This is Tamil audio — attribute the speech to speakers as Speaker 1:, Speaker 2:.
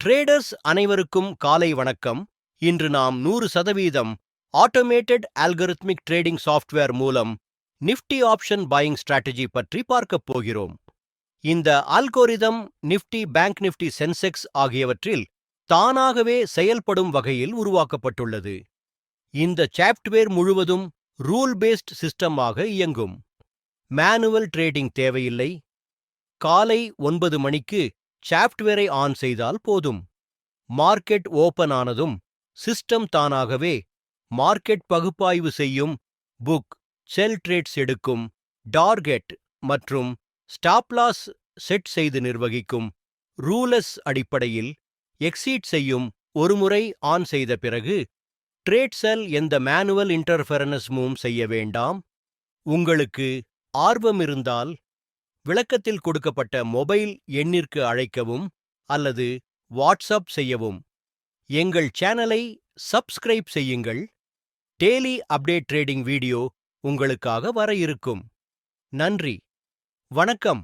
Speaker 1: ட்ரேடர்ஸ் அனைவருக்கும் காலை வணக்கம். இன்று நாம் 100% ஆட்டோமேட்டட் அல்கரித்மிக் ட்ரேடிங் சாஃப்ட்வேர் மூலம் நிஃப்டி ஆப்ஷன் பையிங் ஸ்ட்ராட்டஜி பற்றி பார்க்கப் போகிறோம். இந்த algorithm Nifty, bank Nifty, Sensex ஆகியவற்றில் தானாகவே செயல்படும் வகையில் உருவாக்கப்பட்டுள்ளது. இந்த சாஃப்ட்வேர் முழுவதும் ரூல் பேஸ்ட் சிஸ்டமாக இயங்கும். மேனுவல் ட்ரேடிங் தேவையில்லை. காலை 9 மணிக்கு சாஃப்ட்வேரை ஆன் செய்தால் போதும். மார்க்கெட் ஓபன் ஆனதும் சிஸ்டம் தானாகவே மார்க்கெட் பகுப்பாய்வு செய்யும், புக், செல் ட்ரேட்ஸ் எடுக்கும், டார்கெட் மற்றும் ஸ்டாப் லாஸ் செட் செய்து நிர்வகிக்கும். ரூலஸ் அடிப்படையில் எக்ஸீட் செய்யும். ஒருமுறை ஆன் செய்த பிறகு ட்ரேட் செல் எந்த மேனுவல் இன்டர்ஃபெரன்ஸும் செய்ய வேண்டாம். உங்களுக்கு ஆர்வம் இருந்தால் விளக்கத்தில் கொடுக்கப்பட்ட மொபைல் எண்ணிற்கு அழைக்கவும் அல்லது வாட்ஸ்அப் செய்யவும். எங்கள் சேனலை சப்ஸ்கிரைப் செய்யுங்கள். டெய்லி அப்டேட் ட்ரேடிங் வீடியோ உங்களுக்காக வர இருக்கும். நன்றி, வணக்கம்.